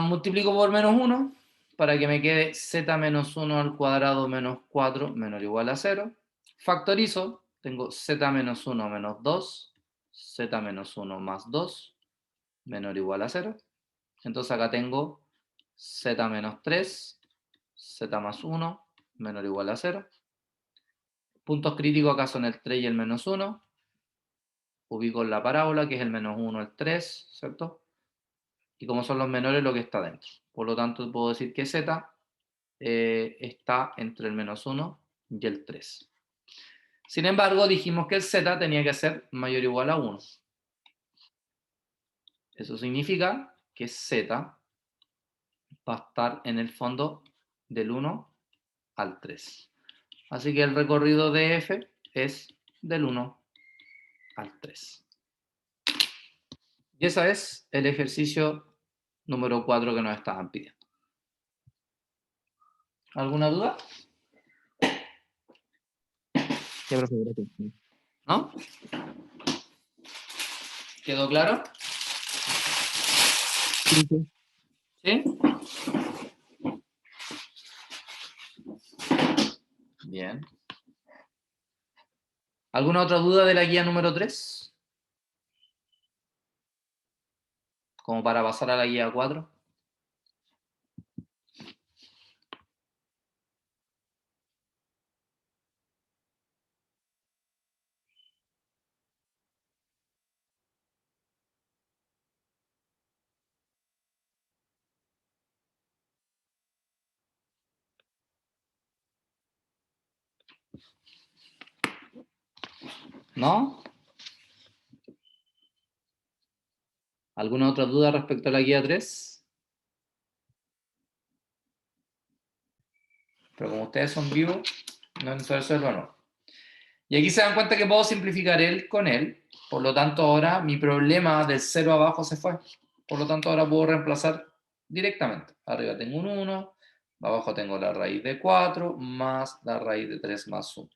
Multiplico por menos 1 para que me quede z menos 1 al cuadrado menos 4 menor o igual a 0. Factorizo, tengo z menos 1 menos 2, z menos 1 más 2 menor o igual a 0. Entonces acá tengo z menos 3, z más 1 menor o igual a 0. Puntos críticos acá son el 3 y el menos 1. Ubico en la parábola, que es el menos 1, el 3, ¿cierto? Y como son los menores, lo que está dentro. Por lo tanto, puedo decir que z está entre el menos 1 y el 3. Sin embargo, dijimos que el z tenía que ser mayor o igual a 1. Eso significa que z va a estar en el fondo del 1 al 3. Así que el recorrido de f es del 1 al 3. Y ese es el ejercicio número 4 que nos estaban pidiendo. ¿Alguna duda? Sí, profe, gracias. ¿No? ¿Quedó claro? Sí, sí. ¿Sí? Bien. ¿Alguna otra duda de la guía número 3? como para pasar a la guía 4. ¿No? ¿Alguna otra duda respecto a la guía 3? Pero como ustedes son vivos, no es necesario hacerlo, no. Y aquí se dan cuenta que puedo simplificar él con él. Por lo tanto, ahora mi problema del 0 abajo se fue. Por lo tanto, ahora puedo reemplazar directamente. Arriba tengo un 1, abajo tengo la raíz de 4 más la raíz de 3 más 1.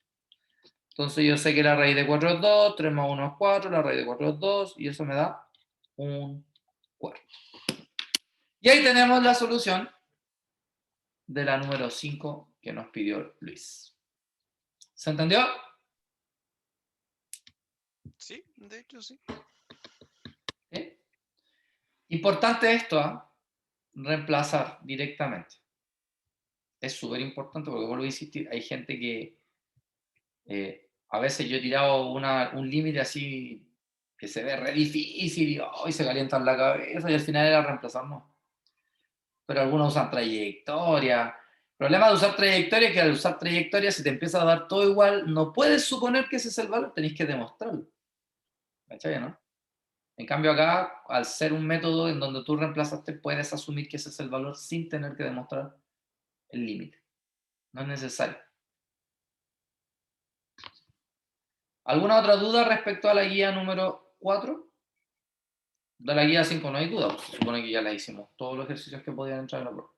Entonces yo sé que la raíz de 4 es 2, 3 más 1 es 4, la raíz de 4 es 2, y eso me da un cuarto. Y ahí tenemos la solución de la número 5 que nos pidió Luis. ¿Se entendió? Sí, de hecho sí. ¿Sí? Importante esto, ¿eh? Reemplazar directamente. Es súper importante porque, vuelvo a insistir, hay gente que a veces yo he tirado un límite así que se ve re difícil y oh, se calientan la cabeza y al final era reemplazarnos. Pero algunos usan trayectoria. El problema de usar trayectoria es que al usar trayectoria, si te empieza a dar todo igual, no puedes suponer que ese es el valor, tenéis que demostrarlo. ¿Cachai, no? En cambio acá, al ser un método en donde tú reemplazaste, puedes asumir que ese es el valor sin tener que demostrar el límite. No es necesario. ¿Alguna otra duda respecto a la guía número 4? De la guía 5 no hay duda, pues se supone que ya la hicimos. Todos los ejercicios que podían entrar en la prueba.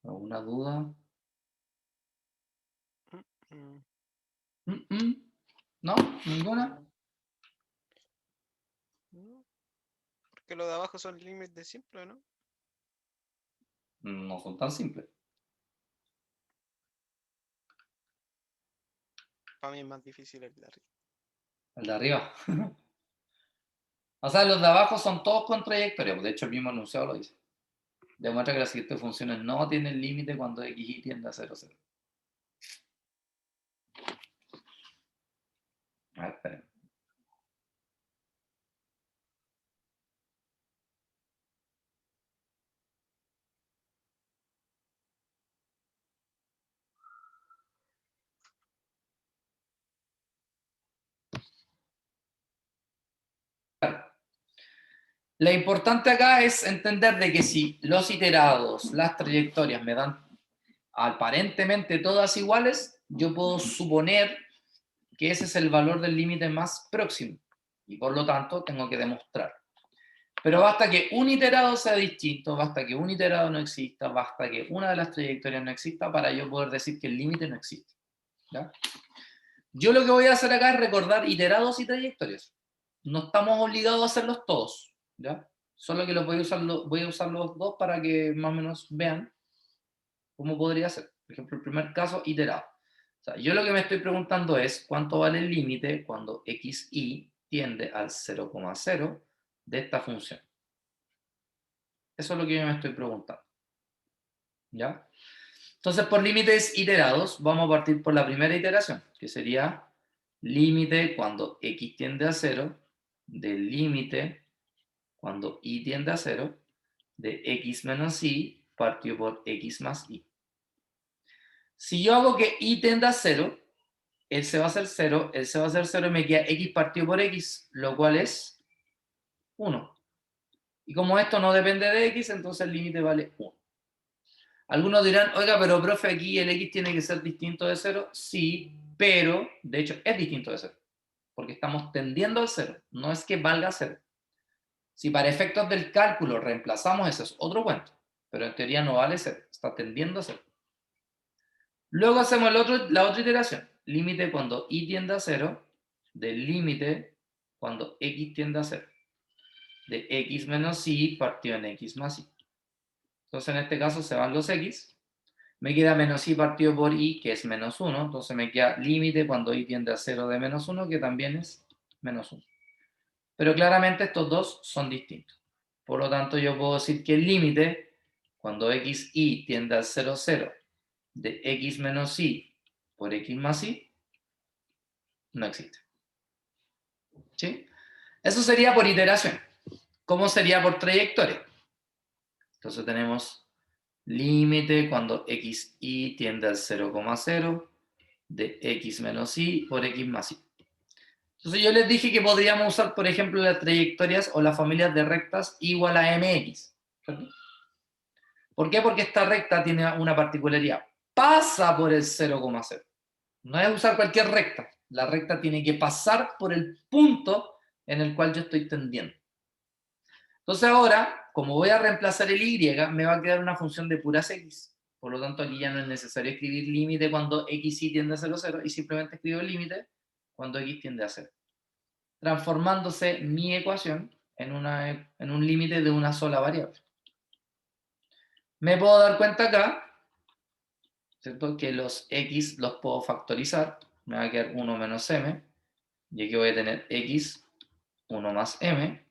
¿Alguna duda? Mm, ¿No? ¿Ninguna? no, porque lo de abajo son límites de simple, ¿no? No son tan simples. Para mí es más difícil el de arriba. El de arriba. O sea, los de abajo son todos con trayectoria. De hecho, el mismo enunciado lo dice. Demuestra que las siguientes funciones no tienen límite cuando x y tiende a 0, 0. A ver, esperen. Lo importante acá es entender de que si los iterados, las trayectorias me dan aparentemente todas iguales, yo puedo suponer que ese es el valor del límite más próximo y por lo tanto tengo que demostrar. Pero basta que un iterado sea distinto, basta que un iterado no exista, basta que una de las trayectorias no exista para yo poder decir que el límite no existe. ¿Ya? Yo lo que voy a hacer acá es recordar iterados y trayectorias. No estamos obligados a hacerlos todos, ¿ya? Solo que los voy a usar los dos para que más o menos vean cómo podría ser. Por ejemplo, el primer caso, iterado. O sea, yo lo que me estoy preguntando es cuánto vale el límite cuando xy tiende al 0,0 de esta función. Eso es lo que yo me estoy preguntando. ¿Ya? Entonces, por límites iterados, vamos a partir por la primera iteración, que sería límite cuando x tiende a 0 del límite cuando y tiende a 0 de x menos y partido por x más y. Si yo hago que y tienda a 0, él se va a hacer 0, él se va a hacer 0 y me queda x partido por x, lo cual es 1. Y como esto no depende de x, entonces el límite vale 1. Algunos dirán, oiga, pero profe, aquí el x tiene que ser distinto de 0. Sí, pero de hecho es distinto de 0. Porque estamos tendiendo al 0. No es que valga 0. Si para efectos del cálculo reemplazamos, ese es otro cuento, pero en teoría no vale 0, está tendiendo a 0. Luego hacemos la otra iteración, límite cuando y tiende a 0, del límite cuando x tiende a 0, de x menos y partido en x más y. Entonces en este caso se van los x, me queda menos y partido por y, que es menos 1, entonces me queda límite cuando y tiende a 0 de menos 1, que también es menos 1. Pero claramente estos dos son distintos. Por lo tanto, yo puedo decir que el límite, cuando x y tiende a 0, 0, de x menos y por x más y, no existe. ¿Sí? Eso sería por iteración. ¿Cómo sería por trayectoria? Entonces tenemos límite cuando x y tiende al 0,0 de x menos y por x más y. Entonces yo les dije que podríamos usar, por ejemplo, las trayectorias o las familias de rectas igual a mx. ¿Por qué? Porque esta recta tiene una particularidad. Pasa por el 0,0. No es usar cualquier recta. La recta tiene que pasar por el punto en el cual yo estoy tendiendo. Entonces ahora, como voy a reemplazar el y, me va a quedar una función de puras x. Por lo tanto, aquí ya no es necesario escribir límite cuando x y tiende a 0, 0, y simplemente escribo el límite cuando x tiende a 0. Transformándose mi ecuación en un límite de una sola variable. Me puedo dar cuenta acá, ¿cierto?, que los x los puedo factorizar. Me va a quedar 1 menos m, y aquí voy a tener x, 1 más m.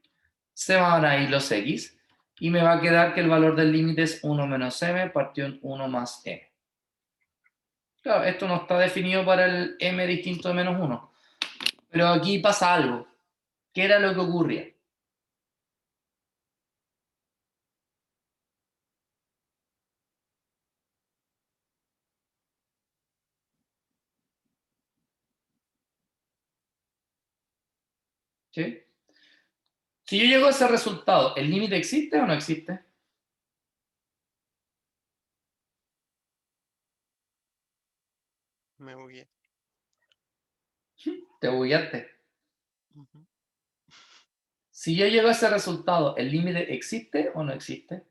Se van a ir los x, y me va a quedar que el valor del límite es 1 menos m partido en 1 más m. Claro, esto no está definido para el m distinto de menos 1, pero aquí pasa algo. ¿Qué era lo que ocurría? ¿Sí? Si yo llego a ese resultado, ¿el límite existe o no existe? Me bugué. Te bugueaste. Ujú. Si yo llego a ese resultado, ¿el límite existe o no existe?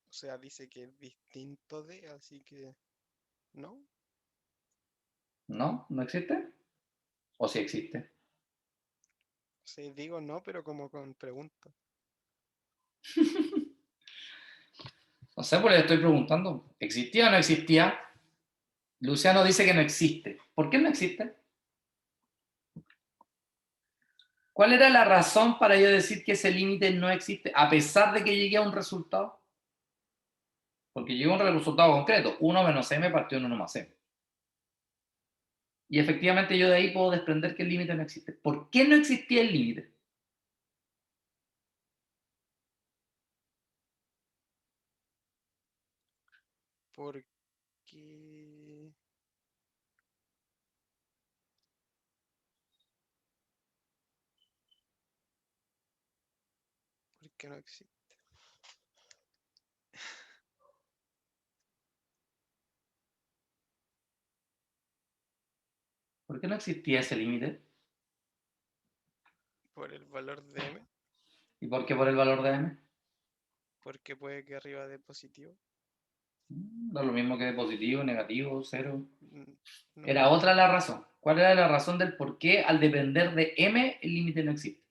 O sea, dice que es distinto de, así que no. ¿No? ¿No existe? ¿O sí existe? Sí, digo no, pero como con pregunta. No sé, pues le estoy preguntando. ¿Existía o no existía? Luciano dice que no existe. ¿Por qué no existe? ¿Cuál era la razón para yo decir que ese límite no existe, a pesar de que llegué a un resultado? Porque llegué a un resultado concreto, 1 menos m partido en 1 más m. Y efectivamente yo de ahí puedo desprender que el límite no existe. ¿Por qué no existía el límite? Porque... Porque no existe. ¿Por qué no existía ese límite? Por el valor de m. ¿Y por qué por el valor de m? Porque puede que arriba de positivo. Da lo mismo que de positivo, negativo, cero. No, Era otra la razón. ¿Cuál era la razón del por qué al depender de m el límite no existe?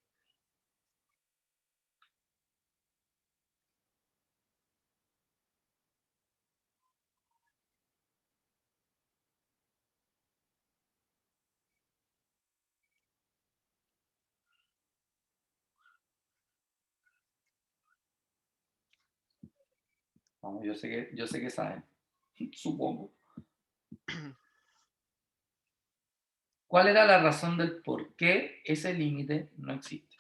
Vamos, yo sé que saben, supongo. ¿Cuál era la razón del por qué ese límite no existe?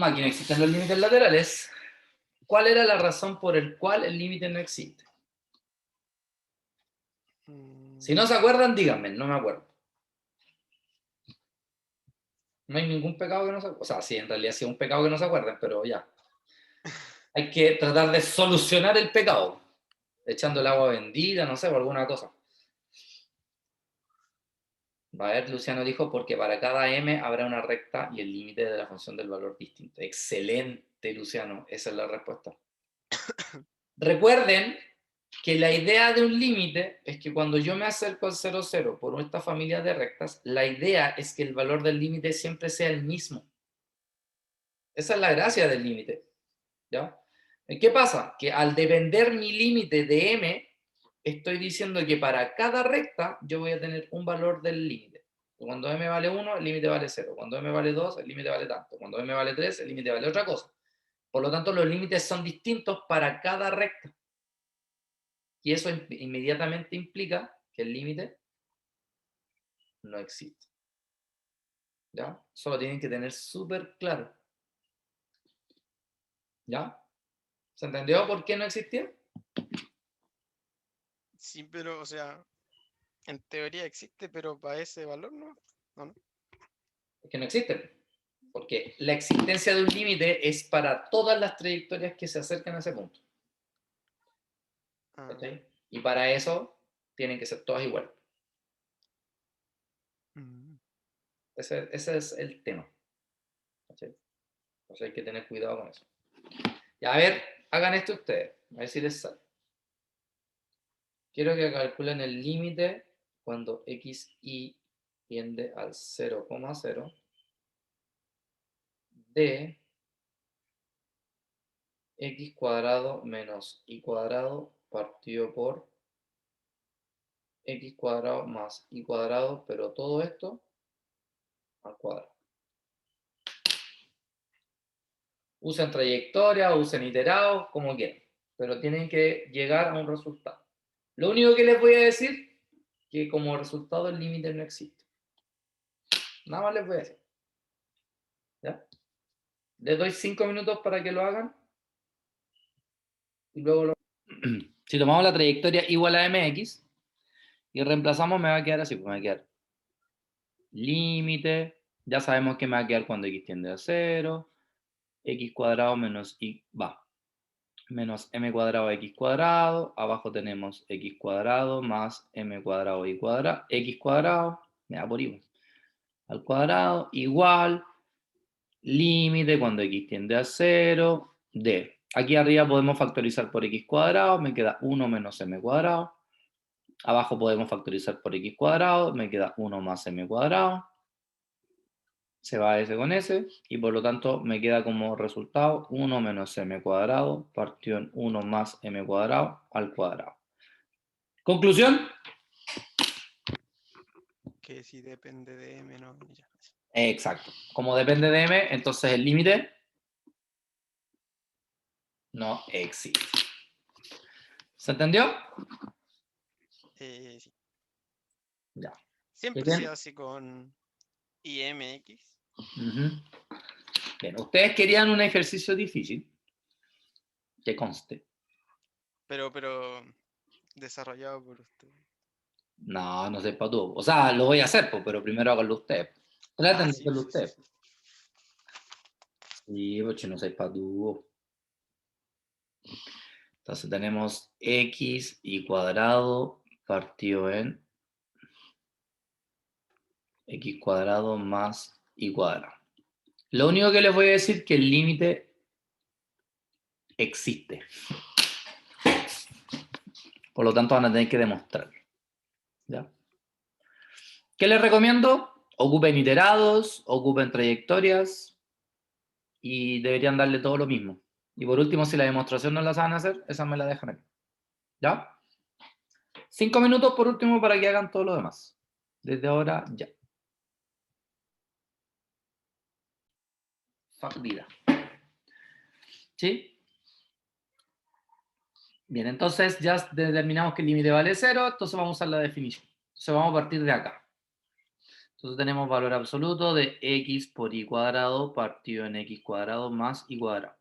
Aquí no existen los límites laterales. ¿Cuál era la razón por el cual el límite no existe? Si no se acuerdan, díganme, no me acuerdo. No hay ningún pecado que no se acuerden. O sea, sí, en realidad sí es un pecado que no se acuerden, pero ya. Hay que tratar de solucionar el pecado. Echando el agua bendita, no sé, o alguna cosa. A ver, Luciano dijo, porque para cada m habrá una recta y el límite de la función del valor distinto. Excelente, Luciano, esa es la respuesta. Recuerden que la idea de un límite es que cuando yo me acerco al 0, 0 por esta familia de rectas, la idea es que el valor del límite siempre sea el mismo. Esa es la gracia del límite. ¿Ya? ¿Qué pasa? Que al depender mi límite de m, estoy diciendo que para cada recta yo voy a tener un valor del límite. Cuando m vale 1, el límite vale 0. Cuando m vale 2, el límite vale tanto. Cuando m vale 3, el límite vale otra cosa. Por lo tanto, los límites son distintos para cada recta. Y eso inmediatamente implica que el límite no existe. ¿Ya? Solo tienen que tener súper claro. ¿Ya? ¿Se entendió por qué no existía? Sí, pero, o sea, en teoría existe, pero para ese valor no. ¿O no? Es que no existe. Porque la existencia de un límite es para todas las trayectorias que se acercan a ese punto. Ah, ¿Cachai? Y para eso tienen que ser todas iguales. mm. Ese es el tema. ¿Cachai? Entonces hay que tener cuidado con eso. Y a ver, hagan esto ustedes. A ver si les sale. Quiero que calculen el límite cuando xy tiende al 0,0 de x cuadrado menos y cuadrado partido por x cuadrado más y cuadrado, pero todo esto al cuadrado. Usen trayectoria, usen iterados, como quieran, pero tienen que llegar a un resultado. Lo único que les voy a decir, que como resultado el límite no existe. Nada más les voy a decir. ¿Ya? Les doy 5 minutos para que lo hagan y luego lo... Si tomamos la trayectoria igual a mx y reemplazamos, me va a quedar así, pues me va a quedar límite, ya sabemos que me va a quedar cuando x tiende a 0, x cuadrado menos y menos m cuadrado x cuadrado, abajo tenemos x cuadrado más m cuadrado y cuadrado, x cuadrado, me da por igual, al cuadrado, igual, límite cuando x tiende a 0, de. Aquí arriba podemos factorizar por x cuadrado, me queda 1 menos m cuadrado. Abajo podemos factorizar por x cuadrado, me queda 1 más m cuadrado. Se va S con S, y por lo tanto me queda como resultado 1 menos m cuadrado partido en 1 más m cuadrado al cuadrado. ¿Conclusión? Que si depende de m, no. Ya. Exacto. Como depende de m, entonces el límite no existe. ¿Se entendió? Sí. Ya. Siempre Bien. se hace con IMX. Uh-huh. Bien, ustedes querían un ejercicio difícil, que conste. Pero desarrollado por usted. No, no sé para tú. O sea, lo voy a hacer, pero primero háganlo ustedes. Traten de Sí, hacerlo sí, ustedes. sí. Sí, porque no sé para tú. Entonces tenemos x y cuadrado partido en x cuadrado más y cuadrado. Lo único que les voy a decir es que el límite existe. Por lo tanto van a tener que demostrarlo. ¿Ya? ¿Qué les recomiendo? Ocupen iterados, ocupen trayectorias y deberían darle todo lo mismo. Y por último, si la demostración no la saben hacer, esa me la dejan aquí. ¿Ya? 5 minutos por último para que hagan todo lo demás. Desde ahora ya. Fuck vida. ¿Sí? Bien, entonces ya determinamos que el límite vale 0, entonces vamos a usar la definición. Entonces vamos a partir de acá. Entonces tenemos valor absoluto de x por y cuadrado partido en x cuadrado más y cuadrado.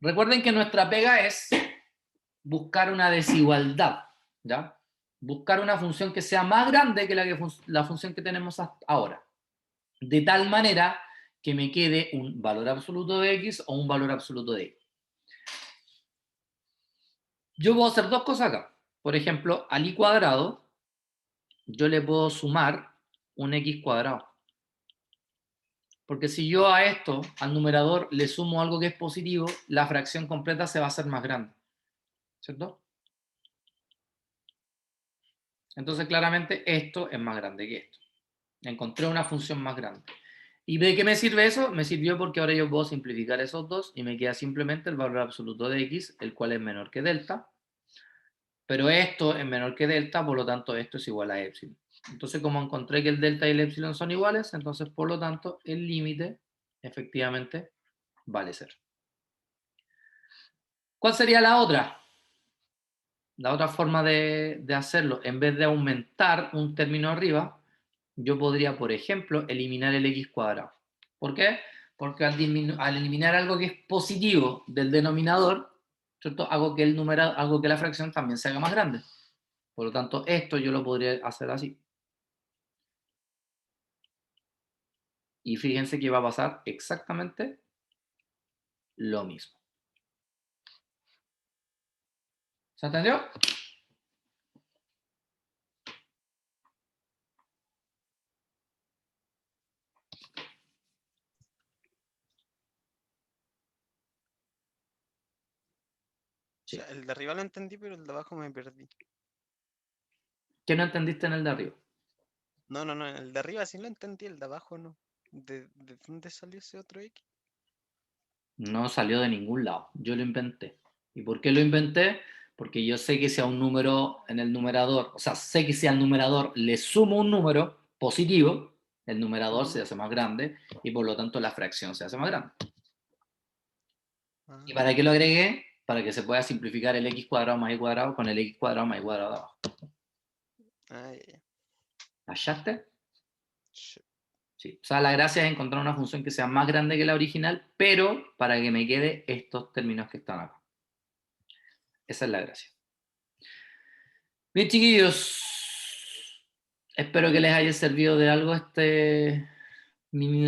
Recuerden que nuestra pega es buscar una desigualdad, ¿ya? Buscar una función que sea más grande que la función que tenemos hasta ahora. De tal manera que me quede un valor absoluto de x o un valor absoluto de y. Yo puedo hacer dos cosas acá. Por ejemplo, al y cuadrado, yo le puedo sumar un x cuadrado. Porque si yo a esto, al numerador, le sumo algo que es positivo, la fracción completa se va a hacer más grande. ¿Cierto? Entonces, claramente, esto es más grande que esto. Encontré una función más grande. ¿Y de qué me sirve eso? Me sirvió porque ahora yo puedo simplificar esos dos y me queda simplemente el valor absoluto de x, el cual es menor que delta. Pero esto es menor que delta, por lo tanto, esto es igual a epsilon. Entonces, como encontré que el delta y el epsilon son iguales, entonces, por lo tanto, el límite, efectivamente, vale 0. ¿Cuál sería la otra? La otra forma de hacerlo, en vez de aumentar un término arriba, yo podría, por ejemplo, eliminar el x cuadrado. ¿Por qué? Porque al eliminar algo que es positivo del denominador, ¿cierto? Hago que la fracción también se haga más grande. Por lo tanto, esto yo lo podría hacer así. Y fíjense que va a pasar exactamente lo mismo. ¿Se entendió? O sea, el de arriba lo entendí, pero el de abajo me perdí. ¿Qué no entendiste en el de arriba? No, el de arriba sí lo entendí, el de abajo no. ¿De dónde salió ese otro X? No salió de ningún lado. Yo lo inventé. ¿Y por qué lo inventé? Porque yo sé que si a un número en el numerador, o sea, sé que si al numerador le sumo un número positivo, el numerador se hace más grande y por lo tanto la fracción se hace más grande. ¿Y para qué lo agregué? Para que se pueda simplificar el x cuadrado más y cuadrado con el x cuadrado más y cuadrado de abajo. Ya. ¿Hallaste? Sí. Sí. O sea, la gracia es encontrar una función que sea más grande que la original, pero para que me quede estos términos que están acá. Esa es la gracia. Bien, chiquillos. Espero que les haya servido de algo este mini